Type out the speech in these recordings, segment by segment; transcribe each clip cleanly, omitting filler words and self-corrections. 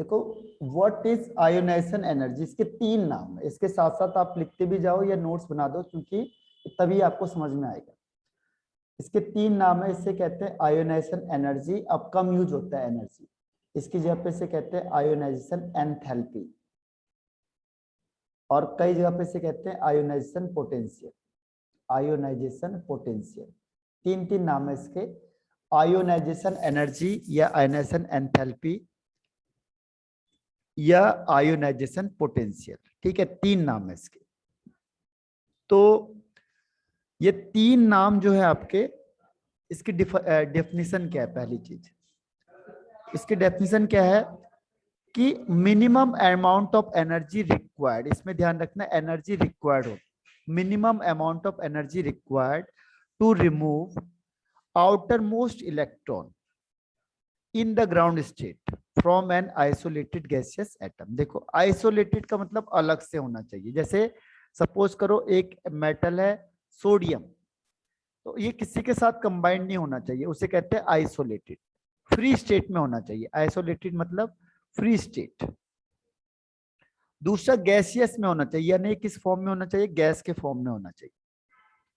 देखो what is ionisation energy, इसके तीन नाम है। इसके साथ साथ आप लिखते भी जाओ या नोट्स बना दो, क्योंकि तभी आपको समझ में आएगा। इसके तीन नाम है। इससे कहते हैं आयोनाइजेशन एनर्जी, अब कम यूज होता है एनर्जी। इसकी जगह पे से कहते हैं आयोनाइजेशन एंथैल्पी, और कई जगह पे से कहते हैं आयोनाइजेशन पोटेंशियल। आयोनाइजेशन पोटेंशियल, तीन तीन नाम है इसके। आयोनाइजेशन एनर्जी या आयोनाइजेशन एंथैल्पी या आयोनाइजेशन पोटेंशियल, ठीक है, तीन नाम है इसके। तो ये तीन नाम जो है आपके, इसकी डेफिनेशन क्या है? पहली चीज इसकी डेफिनेशन क्या है कि minimum amount of energy required, इसमें ध्यान रखना एनर्जी रिक्वायर्ड हो, minimum amount of energy required to remove outer most electron in the ground state from an isolated gaseous atom. देखो आइसोलेटेड का मतलब अलग से होना चाहिए। जैसे सपोज करो एक मेटल है सोडियम, तो ये किसी के साथ कंबाइंड नहीं होना चाहिए, उसे कहते हैं आइसोलेटेड। फ्री स्टेट में होना चाहिए। आइसोलेटेड मतलब फ्री स्टेट। दूसरा गैसियस में होना चाहिए, यानी किस फॉर्म में होना चाहिए? गैस के फॉर्म में होना चाहिए,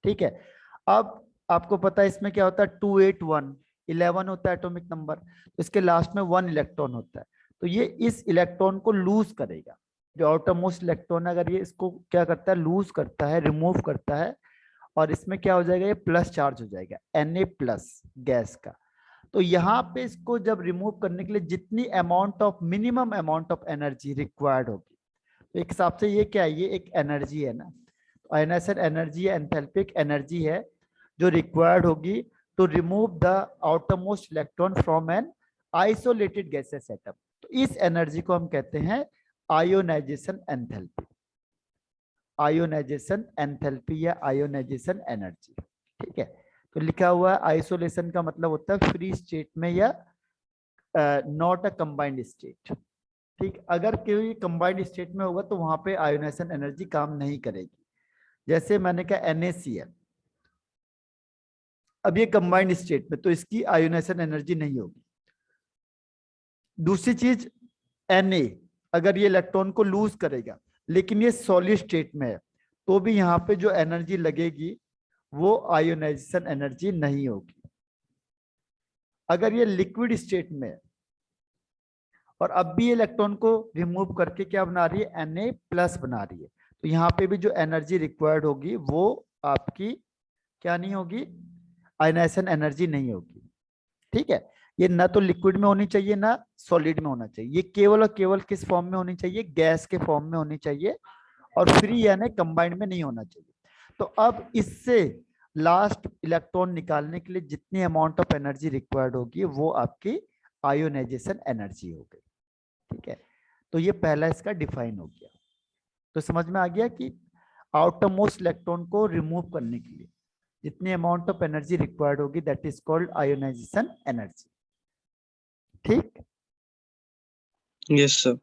ठीक है। अब आपको पता है इसमें क्या होता है, 281 11 होता है एटॉमिक नंबर, तो इसके लास्ट में 1 इलेक्ट्रॉन होता है। तो ये इस इलेक्ट्रॉन को लूज करेगा, जो आउटर मोस्ट इलेक्ट्रॉन है, अगर ये इसको क्या करता है, लूज करता है, रिमूव करता है, और इसमें क्या हो जाएगा, ये प्लस चार्ज हो जाएगा Na+ गैस का। तो यहाँ पे इसको जब रिमूव करने के लिए जितनी amount of minimum amount of energy required होगी, तो एक हिसाब से ये क्या है, ये एक एनर्जी है ना। आयोनाइजेशन एनर्जी या एंथैल्पिक एनर्जी है जो रिक्वायर्ड होगी to remove the outer most electron from an isolated gases atom. तो इस एनर्जी को हम कहते हैं आयोनाइजेशन एंथैल्पी। आयोनाइजेशन एंथैल्पी या आयोनाइजेशन एनर्जी, ठीक है। तो लिखा हुआ है आइसोलेशन का मतलब होता है फ्री स्टेट में या नॉट अ कंबाइंड स्टेट, ठीक। अगर कोई कंबाइंड स्टेट में होगा तो वहां पे आयोनाइजेशन एनर्जी काम नहीं करेगी। जैसे मैंने कहा NaCl, अब ये कंबाइंड स्टेट में, तो इसकी आयोनाइजेशन एनर्जी नहीं होगी। दूसरी चीज Na, अगर ये इलेक्ट्रॉन को लूज करेगा लेकिन ये सॉलिड स्टेट में है, तो भी यहाँ पे जो एनर्जी लगेगी वो आयोनाइजेशन एनर्जी नहीं होगी। अगर ये लिक्विड स्टेट में है और अब भी इलेक्ट्रॉन को रिमूव करके क्या बना रही है, Na+ बना रही है, तो यहाँ पे भी जो एनर्जी रिक्वायर्ड होगी वो आपकी क्या नहीं होगी, आयोनाइजेशन एनर्जी नहीं होगी, ठीक है। ये ना तो लिक्विड में होनी चाहिए ना सॉलिड में होना चाहिए, ये केवल और केवल किस फॉर्म में होनी चाहिए, गैस के फॉर्म में होनी चाहिए, और फ्री यानी कंबाइंड में नहीं होना चाहिए। तो अब इससे लास्ट इलेक्ट्रॉन निकालने के लिए जितनी अमाउंट ऑफ एनर्जी रिक्वायर्ड होगी वो आपकी आयोनाइजेशन एनर्जी हो गई, ठीक है। तो ये पहला इसका डिफाइन हो गया। तो समझ में आ गया कि आउटर मोस्ट इलेक्ट्रॉन को रिमूव करने के लिए जितनी अमाउंट ऑफ एनर्जी रिक्वायर्ड होगी that is called ionisation energy, ठीक। Yes sir.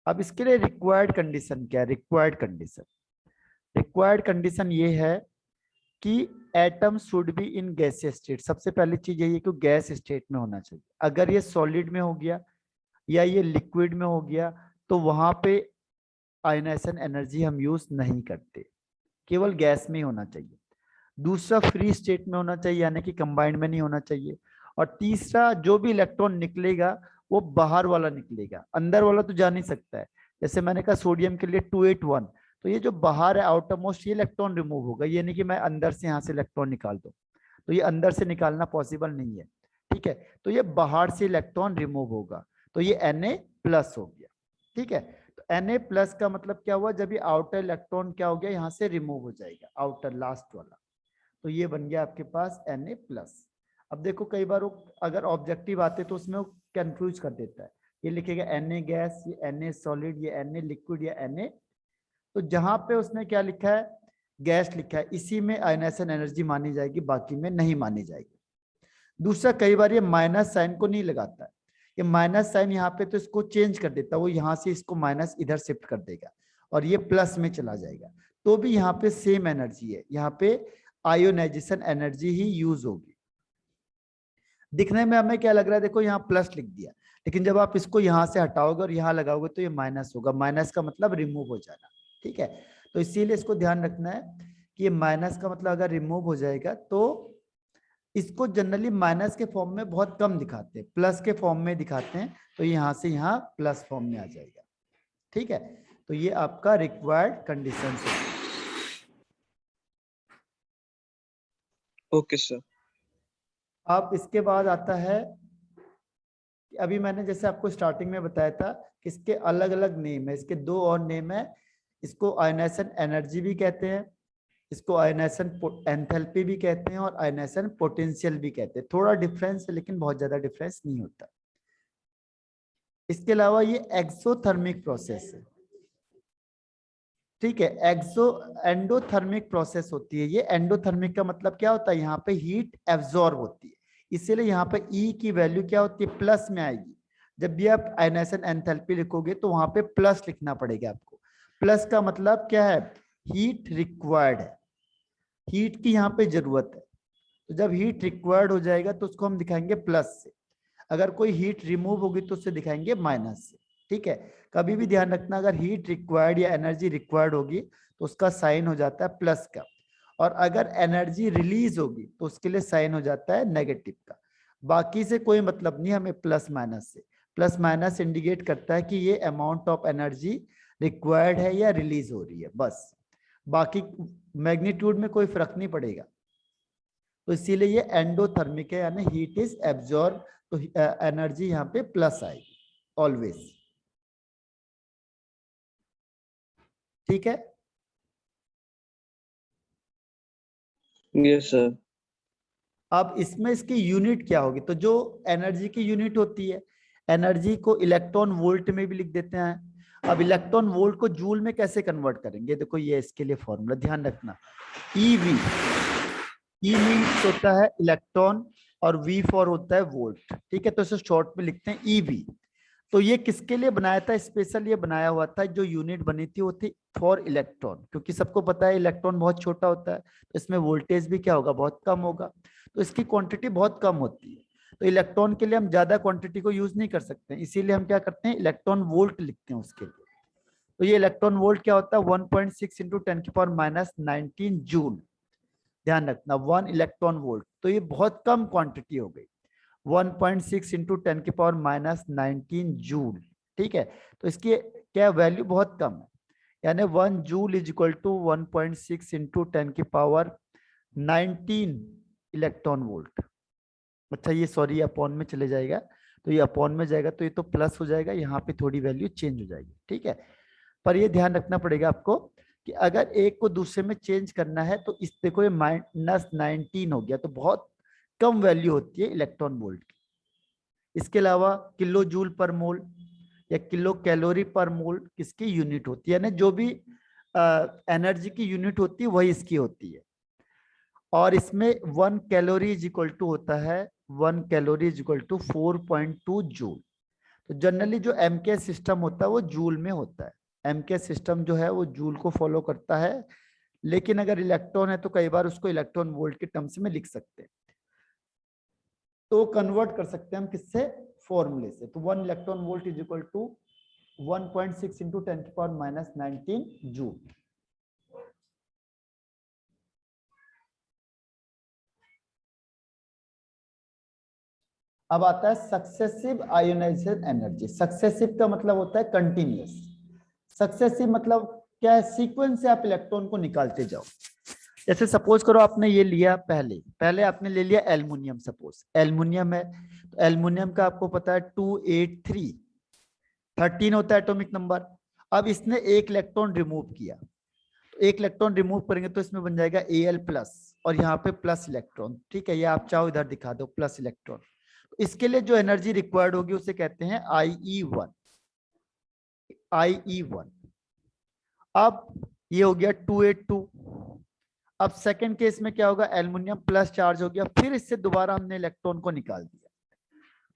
अब इसके लिए रिक्वायर्ड कंडीशन क्या है? रिक्वायर्ड कंडीशन ये है कि atom should be in gaseous state. सबसे पहली चीज यही है कि गैस स्टेट में होना चाहिए। अगर ये सॉलिड में हो गया या ये लिक्विड में हो गया तो वहां पे आयोनाइजेशन एनर्जी हम यूज नहीं करते, केवल गैस में ही होना चाहिए। दूसरा फ्री स्टेट में होना चाहिए, यानी कि कंबाइंड में नहीं होना चाहिए। और तीसरा जो भी इलेक्ट्रॉन निकलेगा वो बाहर वाला निकलेगा, अंदर वाला तो जा नहीं सकता है। जैसे मैंने कहा सोडियम के लिए 281, तो ये जो बाहर है आउटर मोस्ट, ये इलेक्ट्रॉन रिमूव होगा, ये नहीं कि मैं अंदर से यहाँ से इलेक्ट्रॉन निकाल दूं, तो ये अंदर से निकालना पॉसिबल नहीं है, ठीक है। तो ये बाहर से इलेक्ट्रॉन रिमूव होगा, तो ये Na+ हो गया, ठीक है। तो Na+ का मतलब क्या हुआ, जब ये आउटर इलेक्ट्रॉन क्या हो गया, यहाँ से रिमूव हो जाएगा, आउटर लास्ट वाला, तो ये बन गया आपके पास Na+। अब देखो कई बार वो अगर ऑब्जेक्टिव आते तो उसमें वो कंफ्यूज कर देता है, ये लिखेगा Na गैस, ये Na सॉलिड, ये Na लिक्विड या Na, तो जहां पे उसने क्या लिखा है, गैस लिखा है, इसी में आयोनाइजेशन एनर्जी मानी जाएगी, बाकी में नहीं मानी जाएगी। दूसरा कई बार ये माइनस साइन को नहीं लगाता है, ये माइनस साइन यहाँ पे तो इसको चेंज कर देता है, वो यहाँ से इसको माइनस इधर शिफ्ट कर देगा और ये प्लस में चला जाएगा, तो भी यहाँ पे सेम एनर्जी है, यहाँ पे आयोनाइजेशन एनर्जी ही यूज होगी। दिखने में हमें क्या लग रहा है, देखो यहाँ प्लस लिख दिया, लेकिन जब आप इसको यहाँ से हटाओगे और यहाँ लगाओगे तो ये माइनस होगा। माइनस का मतलब रिमूव हो जाना, ठीक है। तो इसीलिए इसको ध्यान रखना है कि ये माइनस का मतलब अगर रिमूव हो जाएगा तो इसको जनरली माइनस के फॉर्म में बहुत कम दिखाते हैं, प्लस के फॉर्म में दिखाते हैं। तो यहाँ से यहाँ प्लस फॉर्म में आ जाएगा, ठीक है। तो ये आपका रिक्वायर्ड कंडीशन है। Okay sir. अब इसके बाद आता है कि अभी मैंने जैसे आपको स्टार्टिंग में बताया था कि इसके अलग अलग नेम है, इसके दो और नेम है। इसको आयनाइजेशन एनर्जी भी कहते हैं, इसको आयनाइजेशन एंथैल्पी भी कहते हैं, और आयनाइजेशन पोटेंशियल भी कहते हैं। थोड़ा डिफरेंस है लेकिन बहुत ज्यादा डिफरेंस नहीं होता। इसके अलावा ये एक्सोथर्मिक प्रोसेस है, ठीक है। एंडोथर्मिक प्रोसेस होती है ये। एंडोथर्मिक का मतलब क्या होता है, यहाँ पे हीट एब्जॉर्ब होती है, इसीलिए यहाँ पे ई की वैल्यू क्या होती है, प्लस में आएगी। जब भी आप आयनाइजेशन एंथैल्पी लिखोगे तो वहां पे प्लस लिखना पड़ेगा आपको। प्लस का मतलब क्या है, हीट रिक्वायर्ड है, हीट की यहाँ पे जरूरत है। तो जब हीट रिक्वायर्ड हो जाएगा तो उसको हम दिखाएंगे प्लस से। अगर कोई हीट रिमूव होगी तो उससे दिखाएंगे माइनस से, ठीक है। कभी भी ध्यान रखना, अगर हीट रिक्वायर्ड या एनर्जी रिक्वायर्ड होगी तो उसका साइन हो जाता है प्लस का, और अगर एनर्जी रिलीज होगी तो उसके लिए साइन हो जाता है नेगेटिव का। बाकी से कोई मतलब नहीं हमें प्लस माइनस से। प्लस माइनस इंडिकेट करता है कि ये अमाउंट ऑफ एनर्जी रिक्वायर्ड है या रिलीज हो रही है, बस। बाकी मैग्नीट्यूड में कोई फर्क नहीं पड़ेगा। तो इसीलिए ये एंडोथर्मिक है, यानी हीट इज एब्जॉर्ब, तो एनर्जी यहाँ पे प्लस आएगी ऑलवेज, ठीक है। Yes sir. अब इसमें इसकी यूनिट क्या होगी, तो जो एनर्जी की यूनिट होती है, एनर्जी को इलेक्ट्रॉन वोल्ट में भी लिख देते हैं। अब इलेक्ट्रॉन वोल्ट को जूल में कैसे कन्वर्ट करेंगे, देखो ये इसके लिए फॉर्मूला ध्यान रखना। ईवी, ई मीन्स होता है इलेक्ट्रॉन और वी फॉर होता है वोल्ट, ठीक है। तो इसे शॉर्ट में लिखते हैं ईवी। तो ये किसके लिए बनाया था, स्पेशल ये बनाया हुआ था, जो यूनिट बनी थी वो थी फॉर इलेक्ट्रॉन, क्योंकि सबको पता है इलेक्ट्रॉन बहुत छोटा होता है, तो इसमें वोल्टेज भी क्या होगा, बहुत कम होगा। तो इसकी क्वांटिटी बहुत कम होती है, तो इलेक्ट्रॉन के लिए हम ज्यादा क्वांटिटी को यूज नहीं कर सकते, इसीलिए हम क्या करते हैं, इलेक्ट्रॉन वोल्ट लिखते हैं उसके लिए। तो ये इलेक्ट्रॉन वोल्ट क्या होता है, 1.6 इंटू 10⁻⁹ जूल। ध्यान रखना 1 इलेक्ट्रॉन वोल्ट, तो ये बहुत कम क्वांटिटी हो गई, 1.6 इंटू 10⁻⁹ जूल, ठीक है। तो इसकी क्या वैल्यू बहुत कम है, यानी 1 joule is equal to 1.6 into 10⁻⁹ electron volt. अच्छा ये सॉरी अपॉन में चले जाएगा, तो ये अपॉन में जाएगा तो ये तो प्लस हो जाएगा, यहाँ पे थोड़ी वैल्यू चेंज हो जाएगी, ठीक है। पर ये ध्यान रखना पड़ेगा आपको कि अगर एक को दूसरे में चेंज करना है तो इस देखो ये -19 हो गया, तो बहुत कम वैल्यू होती है इलेक्ट्रॉन वोल्ट की। इसके अलावा किलो जूल पर मोल या किलो कैलोरी पर मोल किसकी यूनिट होती है, यानी जो भी एनर्जी की यूनिट होती है वही इसकी होती है। और इसमें 1 कैलोरी इज इक्वल टू होता है 1 calorie is equal to 4.2 joule. तो जनरली जो एमके सिस्टम होता है वो जूल में होता है, एमके सिस्टम जो है वो जूल को फॉलो करता है। लेकिन अगर इलेक्ट्रॉन है तो कई बार उसको इलेक्ट्रॉन वोल्ट के टर्म्स में लिख सकते हैं, तो कन्वर्ट कर सकते हैं हम किससे, फॉर्मूले से। तो 1 electron volt is equal to 1.6 into 10⁻⁹ joule. अब आता है सक्सेसिव आयोनाइजेशन एनर्जी। सक्सेसिव का मतलब होता है कंटिन्यूअस, सक्सेसिव मतलब क्या है, सीक्वेंस से आप इलेक्ट्रॉन को निकालते जाओ। जैसे सपोज करो आपने ये लिया, पहले आपने ले लिया एल्युमिनियम, सपोज एल्युमिनियम है, तो एल्युमिनियम का आपको पता है 283 13 होता है एटॉमिक नंबर। अब इसने एक इलेक्ट्रॉन रिमूव किया, तो एक इलेक्ट्रॉन रिमूव करेंगे तो इसमें बन जाएगा Al प्लस, और यहाँ पे प्लस इलेक्ट्रॉन, ठीक है। ये आप चाहो इधर दिखा दो प्लस इलेक्ट्रॉन। इसके लिए जो एनर्जी रिक्वायर्ड होगी उसे कहते हैं IE1, IE1। अब ये हो गया 282। अब सेकंड केस में क्या होगा, एल्युमिनियम प्लस चार्ज हो गया, फिर इससे दोबारा हमने इलेक्ट्रॉन को निकाल दिया,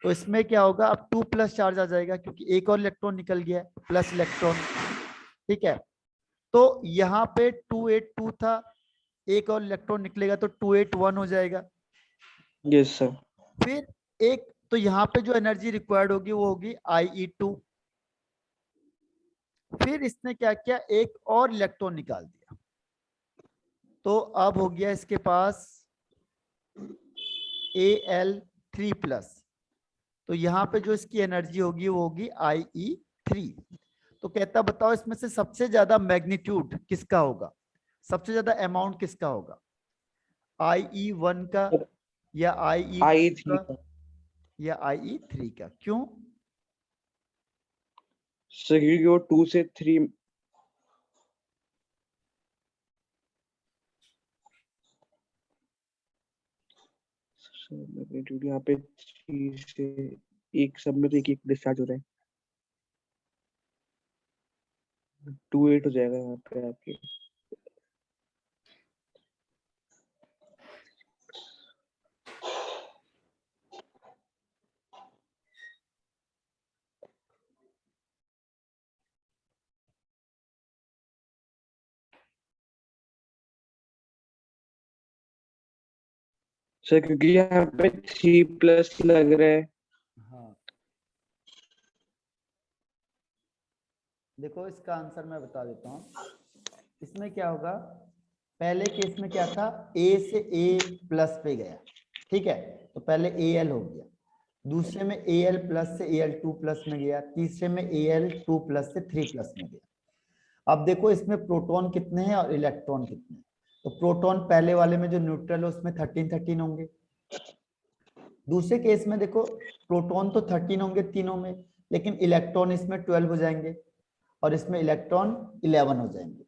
तो इसमें क्या होगा, अब 2 प्लस चार्ज आ जाएगा, क्योंकि एक और इलेक्ट्रॉन निकल गया प्लस इलेक्ट्रॉन, ठीक है। तो यहाँ पे 282 था, एक और इलेक्ट्रॉन निकलेगा तो 281 हो जाएगा। Yes sir. फिर एक तो यहाँ पे जो एनर्जी रिक्वायर्ड होगी वो होगी IE2। फिर इसने क्या किया, एक और इलेक्ट्रॉन निकाल दिया, तो अब हो गया इसके पास Al3+। तो यहाँ पे जो इसकी एनर्जी होगी वो होगी IE3। तो कहता बताओ इसमें से सबसे ज्यादा मैग्नीट्यूड किसका होगा, सबसे ज्यादा अमाउंट किसका होगा, IE1 का या IE2 IE3 का या IE3 का? क्यों? सर क्योंकि वो 2 से 3 मैग्नीट्यूड यहाँ पे 3 से एक सब में तो एक डिस्चार्ज हो रहा है, 28 हो जाएगा यहाँ पे आपके। सर क्योंकि यहाँ पे 3+ लग रहा है। हाँ देखो इसका आंसर मैं बता देता हूँ। इसमें क्या होगा, पहले केस में क्या था, A से A+ पे गया, ठीक है, तो पहले Al हो गया, दूसरे में Al+ से Al2+ में गया, तीसरे में Al2+ से 3+ में गया। अब देखो इसमें प्रोटॉन कितने हैं और इलेक्ट्रॉन कितने हैं। तो प्रोटॉन पहले वाले में जो न्यूट्रल है उसमें 13 होंगे। दूसरे केस में देखो प्रोटॉन तो 13 होंगे तीनों में, लेकिन इलेक्ट्रॉन इसमें 12 हो जाएंगे और इसमें इलेक्ट्रॉन 11 हो जाएंगे।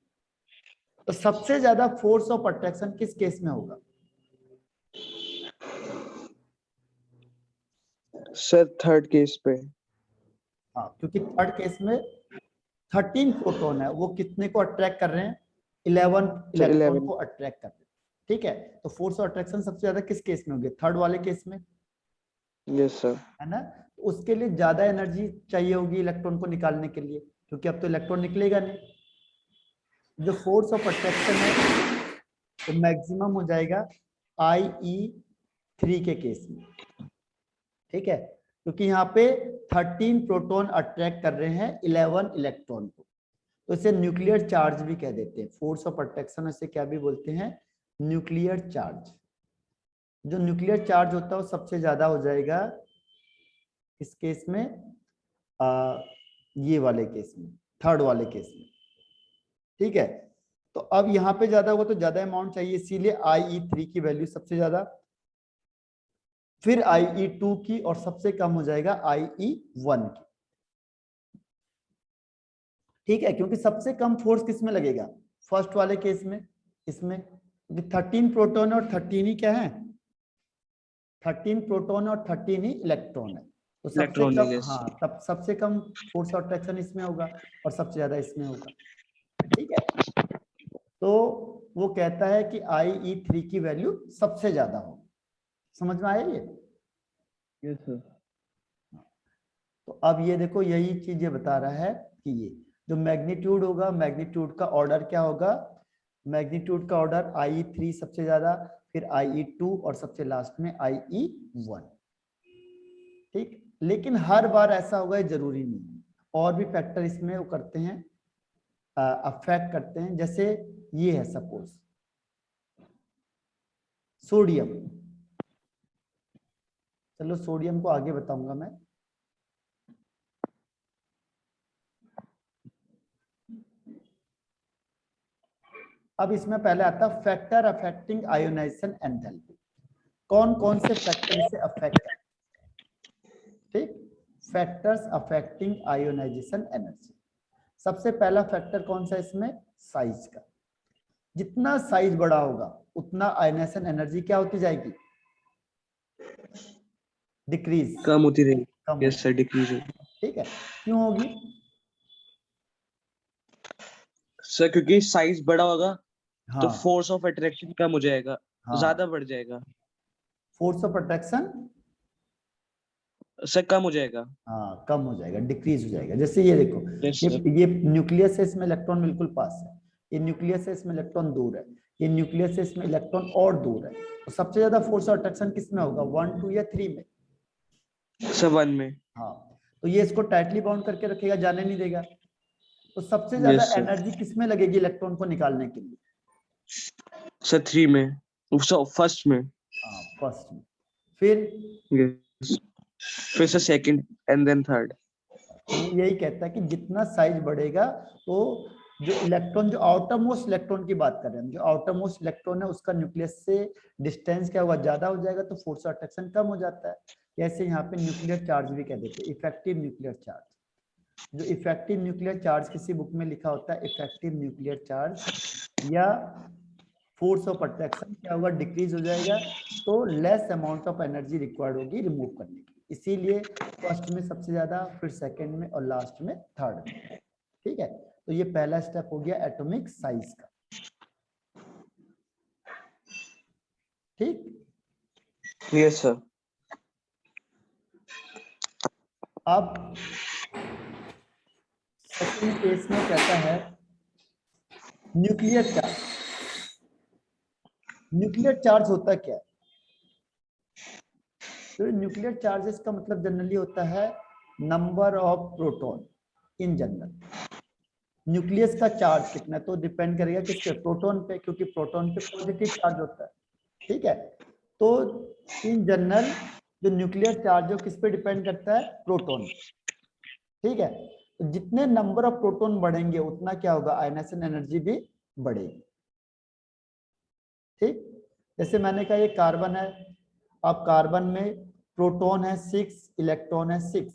तो सबसे ज्यादा फोर्स ऑफ अट्रैक्शन किस केस में होगा? सर थर्ड केस पे। हाँ, क्योंकि थर्ड केस में 13 प्रोटॉन है, वो कितने को अट्रैक्ट कर रहे हैं, 11 सर इलेक्ट्रॉन 11। को अट्रैक्ट कर रहे हैं। ठीक है, तो फोर्स ऑफ अट्रैक्शन सबसे ज्यादा किस केस में होगी, थर्ड वाले केस में, यस सर। है ना। तो उसके लिए ज्यादा एनर्जी चाहिए होगी इलेक्ट्रॉन को निकालने के लिए, क्योंकि अब तो इलेक्ट्रॉन निकलेगा नहीं। जो फोर्स ऑफ अट्रैक्शन है तो मैक्सिमम हो जाएगा IE3 के केस में, ठीक है, क्योंकि यहाँ पे 13 प्रोटॉन अट्रैक्ट कर रहे हैं 11 इलेक्ट्रॉन को, तो इसे न्यूक्लियर चार्ज भी कह देते हैं। फोर्स ऑफ अट्रैक्शन इसे क्या भी बोलते हैं, न्यूक्लियर चार्ज। जो न्यूक्लियर चार्ज होता है वो सबसे ज्यादा हो जाएगा इस केस में, ये वाले केस में, थर्ड वाले केस में, ठीक है। तो अब यहाँ पे ज्यादा होगा तो ज्यादा अमाउंट चाहिए, इसीलिए IE3 की वैल्यू सबसे ज्यादा, फिर IE2 की, और सबसे कम हो जाएगा IE1 की, ठीक है, क्योंकि सबसे कम फोर्स किस में लगेगा, फर्स्ट वाले केस में, इसमें, क्योंकि 13 प्रोटॉन और 13 ही क्या है, 13 प्रोटॉन और 13 ही इलेक्ट्रॉन है, तो सबसे इलेक्ट्रॉन कम, यस। हाँ तब सबसे कम फोर्स ऑफ अट्रैक्शन इसमें होगा और सबसे ज्यादा इसमें होगा, ठीक है। तो वो कहता है कि IE3 की वैल्यू सबसे ज्यादा हो। समझ में आया ये? Yes sir. तो अब ये देखो यही चीज ये बता रहा है कि ये जो मैग्नीट्यूड होगा, मैग्नीट्यूड का ऑर्डर क्या होगा, मैग्नीट्यूड का ऑर्डर IE3 सबसे ज्यादा, फिर IE2 और सबसे लास्ट में IE1, ठीक। लेकिन हर बार ऐसा होगा ये जरूरी नहीं है, और भी फैक्टर इसमें वो करते हैं, अफेक्ट करते हैं। जैसे ये है सपोज सोडियम, चलो सोडियम को आगे बताऊंगा मैं। अब इसमें पहले आता है फैक्टर अफेक्टिंग आयोनाइजेशन एंथैल्पी। कौन कौन से फैक्टर इसे अफेक्ट करते हैं, ठीक, फैक्टर्स अफेक्टिंग आयोनाइजेशन एनर्जी। सबसे पहला फैक्टर कौन सा इसमें, साइज का। जितना साइज बड़ा होगा उतना आयोनाइजेशन एनर्जी क्या होती जाएगी, डिक्रीज, कम होती रहेगी। कम यस होती, सर डिक्रीज होगी। ठीक है। क्यों होगी? सर क्योंकि साइज बड़ा होगा तो हाँ फोर्स ऑफ अट्रैक्शन कम हो जाएगा, हाँ, ज्यादा बढ़ जाएगा। फोर्स ऑफ अट्रैक्शन, सर कम हो जाएगा। हाँ कम हो जाएगा, डिक्रीज हो जाएगा। जैसे ये देखो, यस सर। ये न्यूक्लियस है, इसमें इलेक्ट्रॉन बिल्कुल पास है, ये न्यूक्लियस है, इसमें इलेक्ट्रॉन दूर है, ये न्यूक्लियस से इसमें इलेक्ट्रॉन और दूर है, तो सबसे ज्यादा फोर्स ऑफ अट्रैक्शन किसमें होगा, 1, 2 या 3 में? सर 1 में। हाँ, तो ये इसको टाइटली बाउंड करके रखेगा, जाने नहीं देगा। तो सबसे ज्यादा यस सर। एनर्जी किसमें लगेगी इलेक्ट्रॉन को निकालने के लिए? सर 3 में, सर फर्स्ट में। हाँ, फर्स्ट में। फिर यस, फिर sir second and then third. वो यही कहता है कि जितना साइज बढ़ेगा तो जो इलेक्ट्रॉन, जो आउटर मोस्ट इलेक्ट्रॉन की बात कर रहे हैं हम, जो आउटर मोस्ट इलेक्ट्रॉन है उसका न्यूक्लियस से डिस्टेंस क्या हुआ, ज्यादा हो जाएगा, तो फोर्स ऑफ अट्रैक्शन कम हो जाता है। जैसे यहाँ पे न्यूक्लियर चार्ज भी कह देते हैं, इफेक्टिव न्यूक्लियर चार्ज। जो इफेक्टिव न्यूक्लियर चार्ज किसी बुक में लिखा होता है इफेक्टिव न्यूक्लियर चार्ज या फोर्स ऑफ अट्रैक्शन क्या होगा, डिक्रीज हो जाएगा, तो less amount of energy required होगी रिमूव करने की। इसीलिए फर्स्ट में सबसे ज्यादा, फिर सेकंड में और लास्ट में थर्ड में। ठीक है, तो ये पहला स्टेप हो गया एटॉमिक साइज का। ठीक, यस सर। अब सेकंड केस में कहता है न्यूक्लियर चार्ज। न्यूक्लियर चार्ज होता क्या है? तो न्यूक्लियर चार्जेस का मतलब जनरली होता है number of proton in general. Nucleus का चार्ज कितना है तो डिपेंड करेगा किस पे, प्रोटॉन पे, क्योंकि प्रोटॉन पे पॉजिटिव चार्ज होता है। ठीक है, तो इन जनरल जो न्यूक्लियर चार्ज है किस पे डिपेंड करता है, प्रोटॉन। ठीक है, तो जितने नंबर ऑफ प्रोटॉन बढ़ेंगे उतना क्या होगा, आयनाइजेशन एनर्जी भी बढ़ेगी। ठीक, जैसे मैंने कहा ये कार्बन है, अब कार्बन में प्रोटॉन है 6, इलेक्ट्रॉन है 6,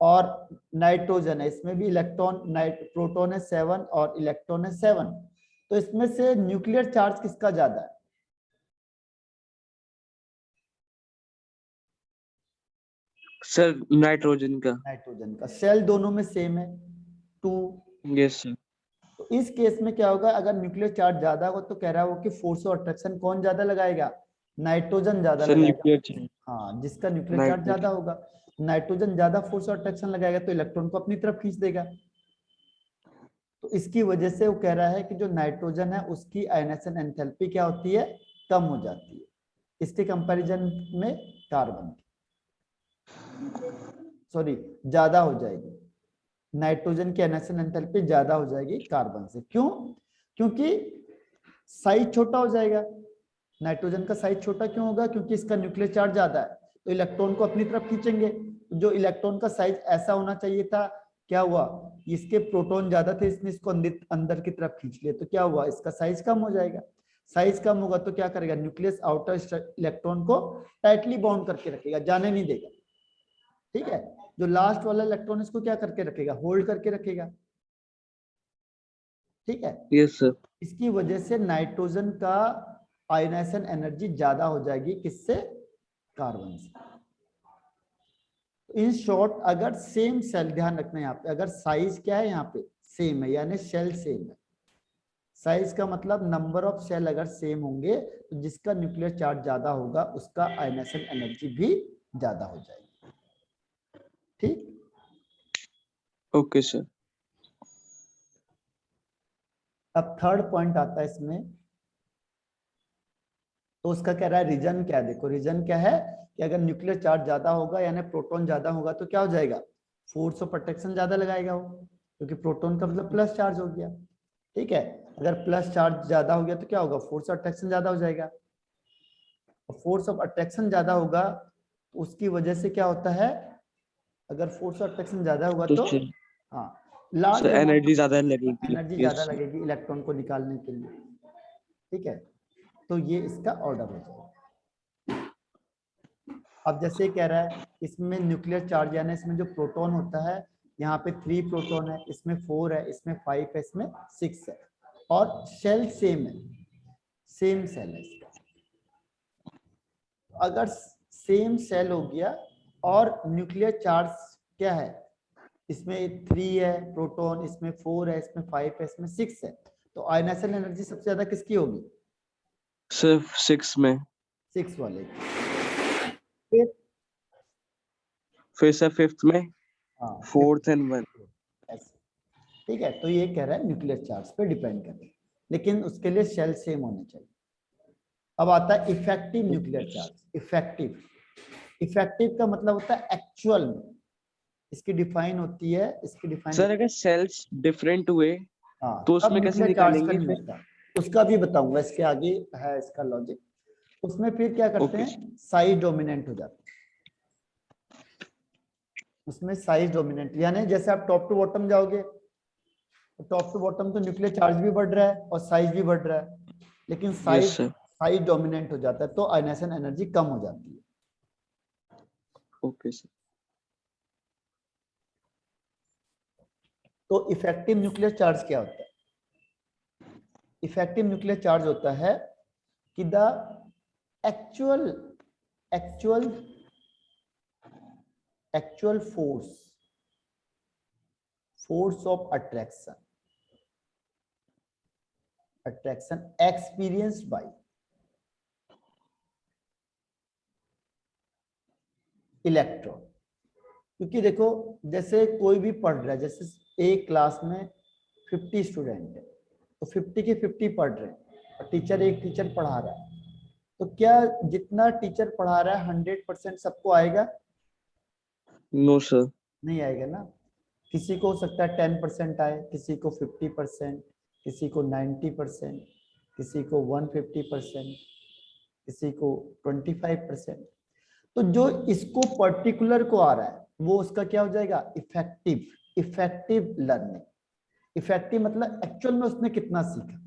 और नाइट्रोजन है, इसमें भी इलेक्ट्रॉन प्रोटॉन है 7 और इलेक्ट्रॉन है 7। तो इसमें से न्यूक्लियर चार्ज किसका ज्यादा है? सर नाइट्रोजन का। नाइट्रोजन का। सेल दोनों में सेम है 2। Yes sir. तो इस केस में क्या होगा, अगर न्यूक्लियर चार्ज ज्यादा हो तो कह रहा है वो कि फोर्स ऑफ अट्रैक्शन कौन ज्यादा लगाएगा, नाइट्रोजन ज्यादा सर लगाएगा। Nuclear charge. हाँ, जिसका न्यूक्लियर चार्ज ज्यादा नाइट्रोजन। होगा, नाइट्रोजन ज्यादा फोर्स ऑफ अट्रैक्शन लगाएगा तो इलेक्ट्रॉन को अपनी तरफ खींच देगा। तो इसकी वजह से वो कह रहा है कि जो नाइट्रोजन है उसकी आयनाइजेशन एंथैल्पी क्या होती है, कम हो जाती है, इसके कंपैरिजन में कार्बन की, सॉरी, ज्यादा हो जाएगी। नाइट्रोजन की आयनाइजेशन एंथैल्पी ज्यादा हो जाएगी कार्बन से। क्यों? क्योंकि साइज छोटा हो जाएगा। नाइट्रोजन का साइज छोटा क्यों होगा, क्योंकि इसका न्यूक्लियर चार्ज ज्यादा है, तो इलेक्ट्रॉन को अपनी तरफ खींचेंगे। जो इलेक्ट्रॉन का साइज ऐसा होना चाहिए था, क्या हुआ, इसके प्रोटॉन ज्यादा थे, इसने इसको अंदर की तरफ खींच लिया, तो क्या हुआ, इसका साइज कम हो जाएगा। साइज कम होगा तो क्या करेगा, न्यूक्लियस आउटर इलेक्ट्रॉन को टाइटली बाउंड करके रखेगा, जाने नहीं देगा। ठीक है, जो लास्ट वाला इलेक्ट्रॉन इसको क्या करके रखेगा, होल्ड करके रखेगा। ठीक है, यस सर। इसकी वजह से नाइट्रोजन का आयनाइजेशन एनर्जी ज्यादा हो जाएगी, किससे, कार्बन से। इन शॉर्ट, अगर सेम सेल, ध्यान रखना यहाँ पे, अगर साइज क्या है यहाँ पे सेम है, यानी सेल सेम है, साइज का मतलब नंबर ऑफ सेल अगर सेम होंगे तो जिसका न्यूक्लियर चार्ज ज्यादा होगा उसका आयनाइजेशन एनर्जी भी ज्यादा हो जाएगी। ठीक, ओके सर। अब थर्ड पॉइंट आता है इसमें, तो उसका कह रहा है रीजन क्या है। देखो रीजन क्या है कि अगर न्यूक्लियर चार्ज ज्यादा होगा यानी प्रोटॉन ज्यादा होगा तो क्या हो जाएगा, फोर्स ऑफ अट्रैक्शन ज्यादा लगाएगा वो, क्योंकि प्रोटॉन का मतलब प्लस चार्ज हो गया। ठीक है, अगर प्लस चार्ज ज्यादा हो गया तो क्या होगा, फोर्स ऑफ अट्रैक्शन ज्यादा हो जाएगा। फोर्स ऑफ अट्रैक्शन ज्यादा होगा तो उसकी वजह से क्या होता है, अगर फोर्स ऑफ अट्रैक्शन ज्यादा होगा तो तो सर हाँ, लार्ज एनर्जी अमाउंट ज्यादा लगेगी। एनर्जी ज्यादा यस। लगेगी इलेक्ट्रॉन को निकालने के लिए। ठीक है, तो ये इसका ऑर्डर हो जाएगा। अब जैसे कह रहा है इसमें न्यूक्लियर चार्ज यानी इसमें जो प्रोटॉन होता है, यहाँ पे 3 प्रोटॉन है, इसमें 4 है, इसमें 5 है, इसमें 6 है, और शेल सेम है, सेम सेल है इसका। अगर सेम सेल हो गया और न्यूक्लियर चार्ज क्या है, इसमें 3 है प्रोटॉन, इसमें 4 है, इसमें 5 है, इसमें 6 है, तो आयनाइजेशन एनर्जी सबसे ज्यादा किसकी होगी, सिर्फ 6 में। 6 वाले की। फिर सर फिफ्थ में, हाँ, फोर्थ एंड 1। ऐसे। ठीक है, तो ये कह रहा है न्यूक्लियर चार्ज पे डिपेंड करता है। लेकिन उसके लिए शेल सेम होने चाहिए। अब आता है इफेक्टिव न्यूक्लियर चार्ज। इफेक्टिव का मतलब होता है एक्चुअल में, इसकी डिफाइन होती है, इसकी डिफाइन सर अगर सेल्स डिफरेंट हुए हाँ तो तब उसमें कैसे न्यूक्लियर चार्ज का निकालेंगे नहीं फिर? होता, उसका भी बताऊंगा, इसके आगे है इसका लॉजिक। उसमें फिर क्या करते ओके हैं, साइज डोमिनेंट हो जाता है, उसमें साइज डोमिनेंट, यानी जैसे आप टॉप टू बॉटम जाओगे तो टॉप टू बॉटम तो न्यूक्लियर चार्ज भी बढ़ रहा है और साइज भी बढ़ रहा है, लेकिन यस सर। साइज डोमिनेंट हो जाता है तो आयनाइजेशन एनर्जी कम हो जाती है। Okay sir. तो इफेक्टिव न्यूक्लियर चार्ज क्या होता है? इफेक्टिव न्यूक्लियर चार्ज होता है कि the actual actual actual force of attraction experienced bye electron. क्योंकि देखो जैसे कोई भी पढ़ रहा है, जैसे एक क्लास में 50 स्टूडेंट है तो 50 के 50 पढ़ रहे हैं और एक टीचर पढ़ा रहा है, तो क्या जितना टीचर पढ़ा रहा है 100% सबको आएगा? No sir. नहीं आएगा ना। किसी को हो सकता है 10% आए, किसी को 50%, किसी को 90%, किसी को 150%, किसी को 25%। तो जो इसको पर्टिकुलर को आ रहा है वो उसका क्या हो जाएगा, इफेक्टिव लर्निंग। इफेक्टिव मतलब एक्चुअल में उसने कितना सीखा,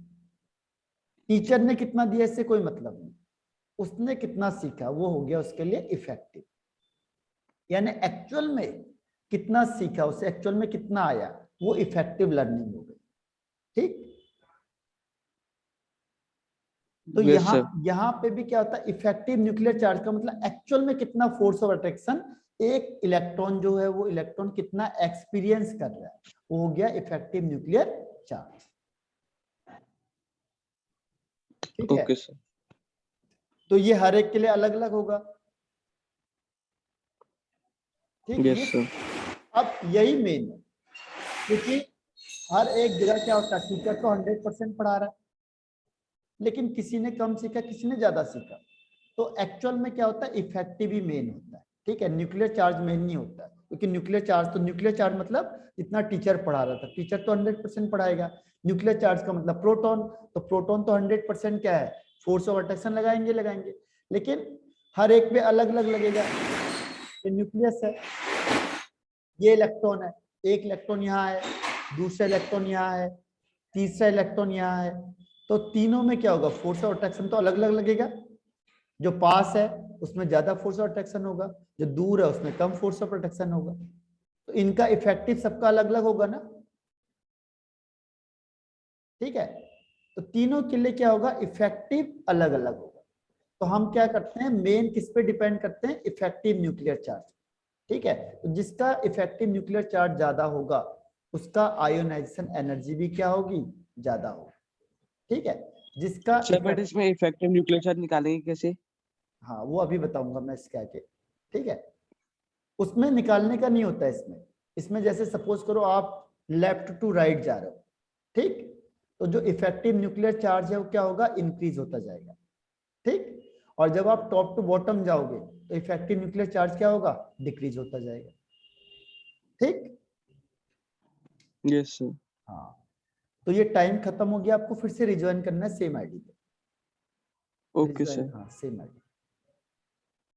टीचर ने कितना दिया इससे कोई मतलब नहीं, उसने कितना सीखा वो हो गया उसके लिए इफेक्टिव। यानी एक्चुअल में कितना सीखा, उसे एक्चुअल में कितना आया, वो इफेक्टिव लर्निंग हो गई। ठीक, तो यस सर। यहाँ पे भी क्या होता है, इफेक्टिव न्यूक्लियर चार्ज का मतलब एक्चुअल में कितना फोर्स ऑफ अट्रैक्शन एक इलेक्ट्रॉन जो है वो इलेक्ट्रॉन कितना एक्सपीरियंस कर रहा है, वो हो गया इफेक्टिव न्यूक्लियर चार्ज। ठीक है, ओके सर। तो ये हर एक के लिए अलग अलग होगा। ठीक, यस ये सर। अब यही मेन है, क्योंकि हर एक जगह क्या होता है, टीचर तो 100% पढ़ा रहा है, लेकिन किसी ने कम सीखा, किसी ने ज्यादा सीखा, तो एक्चुअल में क्या होता है, इफेक्टिव ही मेन होता है। ठीक है, न्यूक्लियर चार्ज मेन नहीं होता है, क्योंकि न्यूक्लियर चार्ज मतलब जितना टीचर पढ़ा रहा था, टीचर तो 100% पढ़ाएगा। न्यूक्लियर चार्ज का मतलब प्रोटॉन, तो प्रोटॉन तो 100% क्या है, फोर्स ऑफ अट्रैक्शन लगाएंगे, लेकिन हर एक पे अलग अलग लगेगा। ये न्यूक्लियस है, ये इलेक्ट्रॉन है, एक इलेक्ट्रॉन यहाँ है, दूसरा इलेक्ट्रॉन यहाँ है, तीसरा इलेक्ट्रॉन यहाँ है, तो तीनों में क्या होगा, फोर्स ऑफ अट्रैक्शन तो अलग अलग लगेगा। जो पास है उसमें ज्यादा फोर्स ऑफ अट्रैक्शन होगा, जो दूर है उसमें कम फोर्स ऑफ अट्रैक्शन होगा, तो इनका इफेक्टिव सबका अलग अलग होगा ना। ठीक है, तो तीनों के लिए क्या होगा, इफेक्टिव अलग अलग होगा। तो हम क्या करते हैं, मेन किस पे डिपेंड करते हैं, इफेक्टिव न्यूक्लियर चार्ज। ठीक है, तो जिसका इफेक्टिव न्यूक्लियर चार्ज ज्यादा होगा उसका आयोनाइजेशन एनर्जी भी क्या होगी, ज्यादा होगी। ठीक है, जिसका सर बट इसमें इफेक्टिव न्यूक्लियर चार्ज निकालेंगे कैसे? हाँ वो अभी बताऊंगा मैं इसके आगे। ठीक है, उसमें निकालने का नहीं होता है, इसमें जैसे सपोज करो आप लेफ्ट टू राइट जा रहे हो, ठीक, तो जो इफेक्टिव न्यूक्लियर चार्ज है वो क्या होगा, इंक्रीज होता जाएगा। ठीक, और जब आप टॉप टू बॉटम जाओगे तो इफेक्टिव न्यूक्लियर चार्ज क्या होगा, डिक्रीज होता जाएगा। ठीक, यस सर। हाँ, तो ये टाइम खत्म हो गया, आपको फिर से रिज्वाइन करना है सेम आईडी पे। Okay sir. हाँ सेम आईडी।